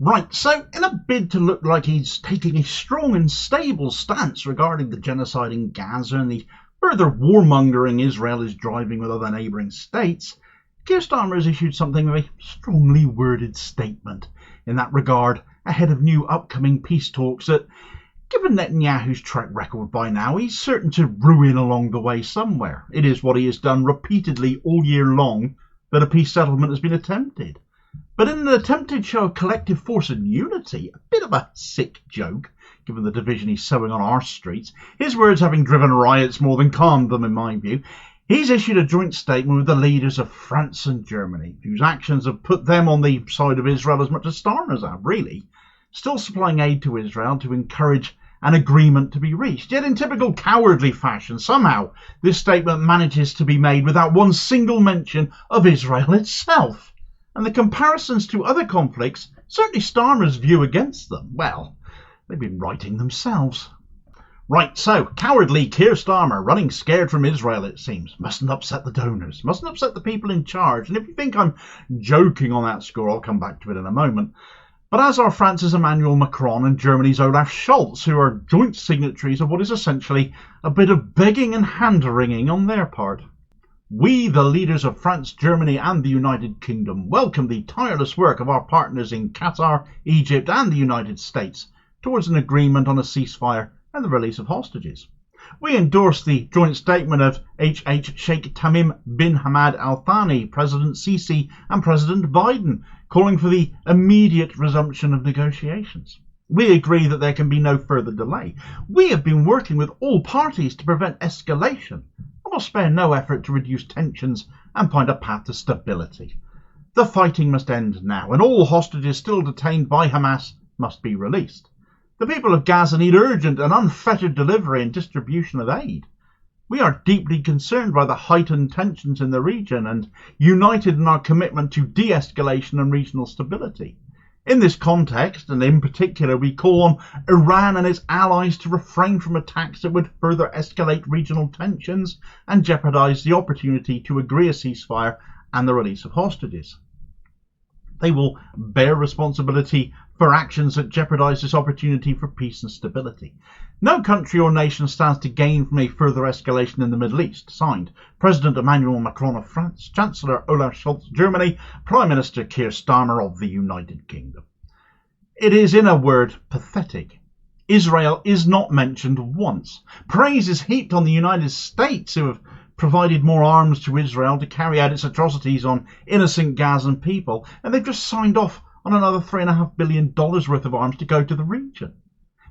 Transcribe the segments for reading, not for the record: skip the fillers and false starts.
Right, so in a bid to look like he's taking a strong and stable stance regarding the genocide in Gaza and the further warmongering Israel is driving with other neighbouring states, Keir Starmer has issued something of a strongly worded statement in that regard ahead of new upcoming peace talks that, given Netanyahu's track record by now, he's certain to ruin along the way somewhere. It is what he has done repeatedly all year long that a peace settlement has been attempted. But in an attempted show of collective force and unity, a bit of a sick joke, given the division he's sowing on our streets, his words having driven riots more than calmed them in my view, he's issued a joint statement with the leaders of France and Germany, whose actions have put them on the side of Israel as much as Starmer's have, really, still supplying aid to Israel to encourage an agreement to be reached. Yet in typical cowardly fashion, somehow this statement manages to be made without one single mention of Israel itself. And the comparisons to other conflicts, certainly Starmer's view against them, well, they've been writing themselves. Right, so, cowardly Keir Starmer, running scared from Israel it seems, mustn't upset the donors, mustn't upset the people in charge. And if you think I'm joking on that score, I'll come back to it in a moment. But as are France's Emmanuel Macron and Germany's Olaf Scholz, who are joint signatories of what is essentially a bit of begging and hand-wringing on their part. We, the leaders of France, Germany and the United Kingdom, welcome the tireless work of our partners in Qatar, Egypt and the United States towards an agreement on a ceasefire and the release of hostages. We endorse the joint statement of Sheikh Tamim bin Hamad Al Thani, President Sisi and President Biden, calling for the immediate resumption of negotiations. We agree that there can be no further delay. We have been working with all parties to prevent escalation, will spare no effort to reduce tensions and find a path to stability. The fighting must end now, and all hostages still detained by Hamas must be released. The people of Gaza need urgent and unfettered delivery and distribution of aid. We are deeply concerned by the heightened tensions in the region and united in our commitment to de-escalation and regional stability. In this context, and in particular, we call on Iran and its allies to refrain from attacks that would further escalate regional tensions and jeopardise the opportunity to agree a ceasefire and the release of hostages. They will bear responsibility for actions that jeopardise this opportunity for peace and stability. No country or nation stands to gain from a further escalation in the Middle East. Signed, President Emmanuel Macron of France, Chancellor Olaf Scholz of Germany, Prime Minister Keir Starmer of the United Kingdom. It is, in a word, pathetic. Israel is not mentioned once. Praise is heaped on the United States, who have provided more arms to Israel to carry out its atrocities on innocent Gazan people, and they've just signed off on another $3.5 billion worth of arms to go to the region.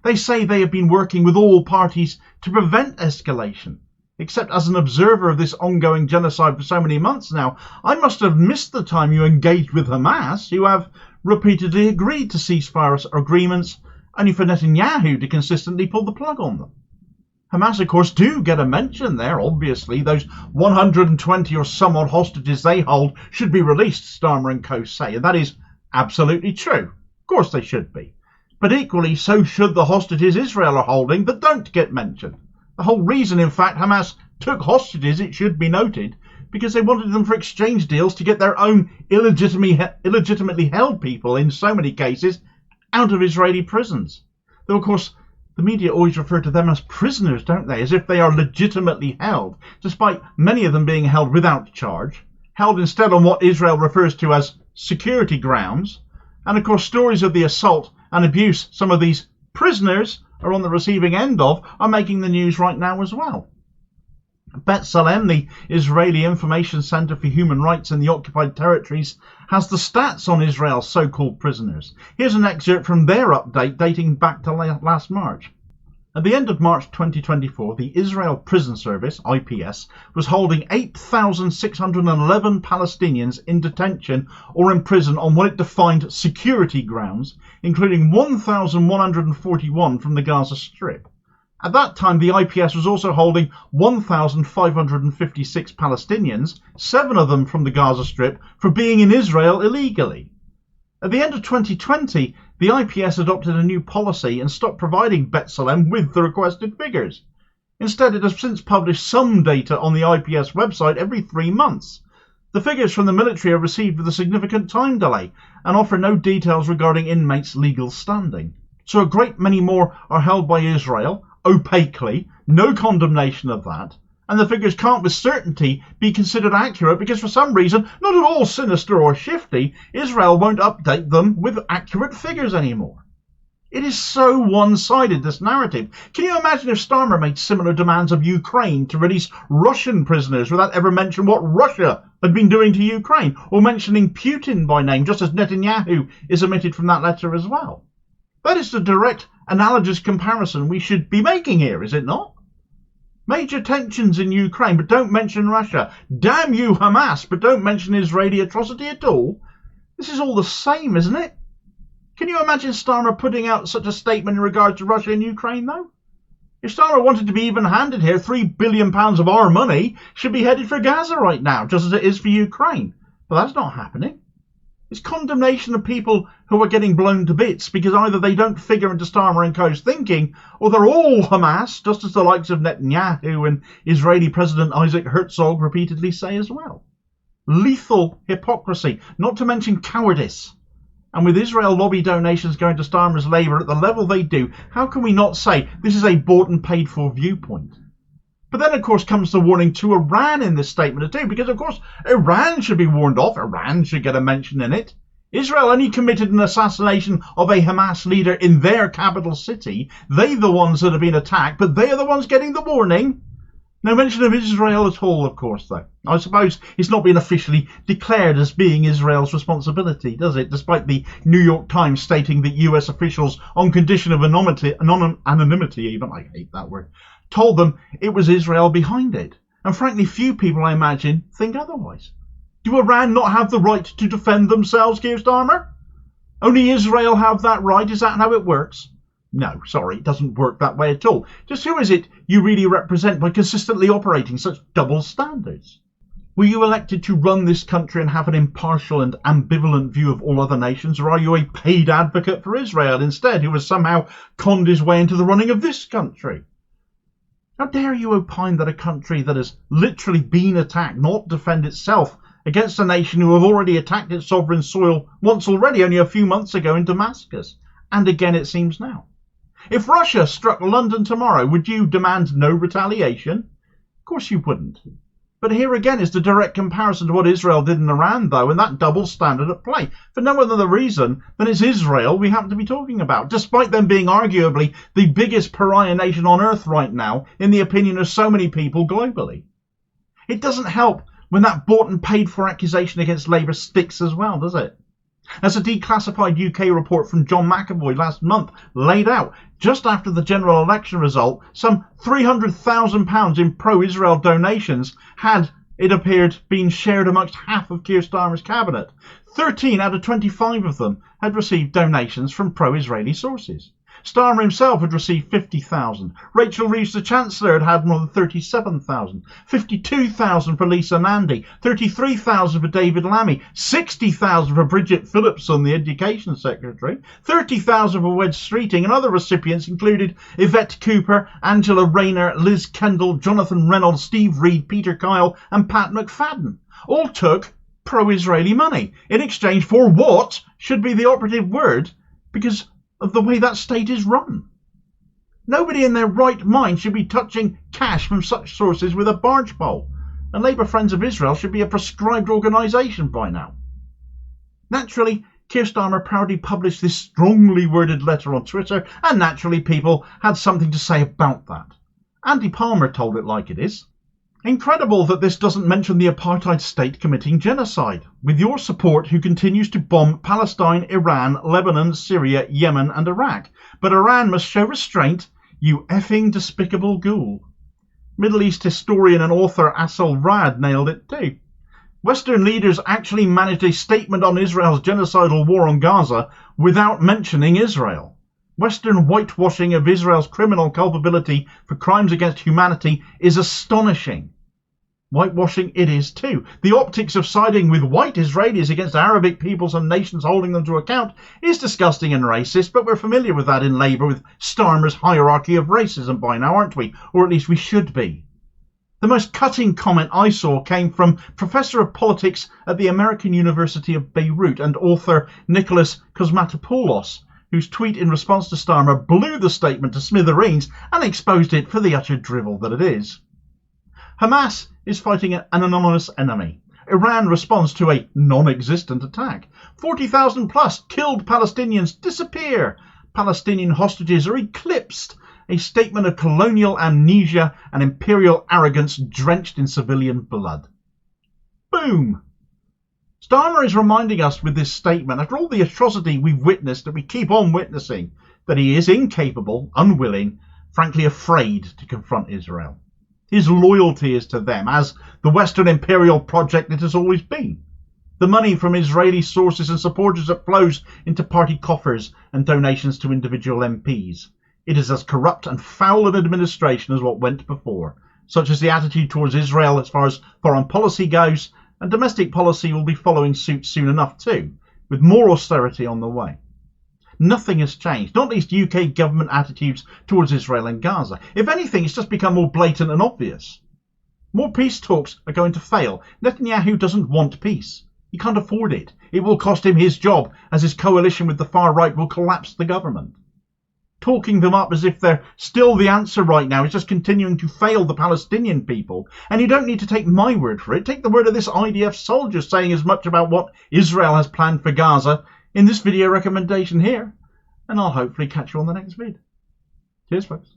They say they have been working with all parties to prevent escalation. Except as an observer of this ongoing genocide for so many months now, I must have missed the time you engaged with Hamas, who have repeatedly agreed to ceasefire agreements, only for Netanyahu to consistently pull the plug on them. Hamas, of course, do get a mention there, obviously. Those 120 or some odd hostages they hold should be released, Starmer and co say, and that is absolutely true. Of course they should be. But equally, so should the hostages Israel are holding that don't get mentioned. The whole reason, in fact, Hamas took hostages, it should be noted, because they wanted them for exchange deals to get their own illegitimately held people, in so many cases, out of Israeli prisons. Though, of course, the media always refer to them as prisoners, don't they, as if they are legitimately held, despite many of them being held without charge, held instead on what Israel refers to as security grounds. And of course, stories of the assault and abuse some of these prisoners are on the receiving end of are making the news right now as well. B'Tselem, the Israeli Information Center for Human Rights in the occupied territories, has the stats on Israel's so-called prisoners. Here's an excerpt from their update dating back to last March. At the end of March 2024, the Israel Prison Service, IPS, was holding 8,611 Palestinians in detention or in prison on what it defined security grounds, including 1,141 from the Gaza Strip. At that time, the IPS was also holding 1,556 Palestinians, 7 of them from the Gaza Strip, for being in Israel illegally. At the end of 2020, the IPS adopted a new policy and stopped providing B'Tselem with the requested figures. Instead, it has since published some data on the IPS website every 3 months. The figures from the military are received with a significant time delay and offer no details regarding inmates' legal standing. So a great many more are held by Israel, opaquely, no condemnation of that, and the figures can't with certainty be considered accurate because for some reason, not at all sinister or shifty, Israel won't update them with accurate figures anymore. It is so one-sided, this narrative. Can you imagine if Starmer made similar demands of Ukraine to release Russian prisoners without ever mentioning what Russia had been doing to Ukraine, or mentioning Putin by name, just as Netanyahu is omitted from that letter as well? That is the direct, analogous comparison we should be making here, is it not? Major tensions in Ukraine, but don't mention Russia. Damn you, Hamas, but don't mention Israeli atrocity at all. This is all the same, isn't it? Can you imagine Starmer putting out such a statement in regard to Russia and Ukraine, though? If Starmer wanted to be even-handed here, £3 billion of our money should be headed for Gaza right now, just as it is for Ukraine. But that's not happening. It's condemnation of people who are getting blown to bits because either they don't figure into Starmer and co.'s thinking, or they're all Hamas, just as the likes of Netanyahu and Israeli President Isaac Herzog repeatedly say as well. Lethal hypocrisy, not to mention cowardice. And with Israel lobby donations going to Starmer's Labour at the level they do, how can we not say this is a bought and paid for viewpoint? But then, of course, comes the warning to Iran in this statement too, because, of course, Iran should be warned off. Iran should get a mention in it. Israel only committed an assassination of a Hamas leader in their capital city. They're the ones that have been attacked, but they are the ones getting the warning. No mention of Israel at all, of course, though. I suppose it's not been officially declared as being Israel's responsibility, does it? Despite the New York Times stating that US officials, on condition of anonymity even, I hate that word, told them it was Israel behind it. And frankly, few people, I imagine, think otherwise. Do Iran not have the right to defend themselves, Keir Starmer? Only Israel have that right? Is that how it works? No, sorry, it doesn't work that way at all. Just who is it you really represent by consistently operating such double standards? Were you elected to run this country and have an impartial and ambivalent view of all other nations, or are you a paid advocate for Israel instead, who has somehow conned his way into the running of this country? How dare you opine that a country that has literally been attacked not defend itself against a nation who have already attacked its sovereign soil once already, only a few months ago in Damascus, and again it seems now? If Russia struck London tomorrow, would you demand no retaliation? Of course you wouldn't. But here again is the direct comparison to what Israel did in Iran, though, and that double standard at play. For no other reason than it's Israel we happen to be talking about, despite them being arguably the biggest pariah nation on earth right now, in the opinion of so many people globally. It doesn't help when that bought and paid for accusation against Labour sticks as well, does it? As a declassified UK report from John McAvoy last month laid out, just after the general election result, some £300,000 in pro-Israel donations had, it appeared, been shared amongst half of Keir Starmer's cabinet. 13 out of 25 of them had received donations from pro-Israeli sources. Starmer himself had received 50,000. Rachel Reeves, the Chancellor, had had more than 37,000. 52,000 for Lisa Nandy. 33,000 for David Lammy. 60,000 for Bridget Phillipson, the Education Secretary. 30,000 for Wed Streeting, and other recipients included Yvette Cooper, Angela Rayner, Liz Kendall, Jonathan Reynolds, Steve Reed, Peter Kyle, and Pat McFadden. All took pro-Israeli money in exchange for what should be the operative word, because of the way that state is run. Nobody in their right mind should be touching cash from such sources with a barge pole, and Labour Friends of Israel should be a proscribed organisation by now. Naturally, Keir Starmer proudly published this strongly worded letter on Twitter, and naturally people had something to say about that. Andy Palmer told it like it is. Incredible that this doesn't mention the apartheid state committing genocide, with your support who continues to bomb Palestine, Iran, Lebanon, Syria, Yemen and Iraq. But Iran must show restraint, you effing despicable ghoul. Middle East historian and author Asel Rad nailed it too. Western leaders actually managed a statement on Israel's genocidal war on Gaza without mentioning Israel. Western whitewashing of Israel's criminal culpability for crimes against humanity is astonishing. Whitewashing it is too. The optics of siding with white Israelis against Arabic peoples and nations holding them to account is disgusting and racist, but we're familiar with that in Labour with Starmer's hierarchy of racism by now, aren't we? Or at least we should be. The most cutting comment I saw came from Professor of Politics at the American University of Beirut and author Nicholas Kosmatopoulos, whose tweet in response to Starmer blew the statement to smithereens and exposed it for the utter drivel that it is. Hamas is fighting an anonymous enemy. Iran responds to a non-existent attack. 40,000 plus killed Palestinians disappear. Palestinian hostages are eclipsed. A statement of colonial amnesia and imperial arrogance drenched in civilian blood. Boom! Starmer is reminding us with this statement, after all the atrocity we've witnessed, that we keep on witnessing, that he is incapable, unwilling, frankly afraid to confront Israel. His loyalty is to them, as the Western imperial project it has always been. The money from Israeli sources and supporters that flows into party coffers and donations to individual MPs. It is as corrupt and foul an administration as what went before, such as the attitude towards Israel as far as foreign policy goes, and domestic policy will be following suit soon enough too, with more austerity on the way. Nothing has changed, not least UK government attitudes towards Israel and Gaza. If anything, it's just become more blatant and obvious. More peace talks are going to fail. Netanyahu doesn't want peace. He can't afford it. It will cost him his job, as his coalition with the far right will collapse the government. Talking them up as if they're still the answer right now is just continuing to fail the Palestinian people. And you don't need to take my word for it. Take the word of this IDF soldier saying as much about what Israel has planned for Gaza in this video recommendation here. And I'll hopefully catch you on the next vid. Cheers, folks.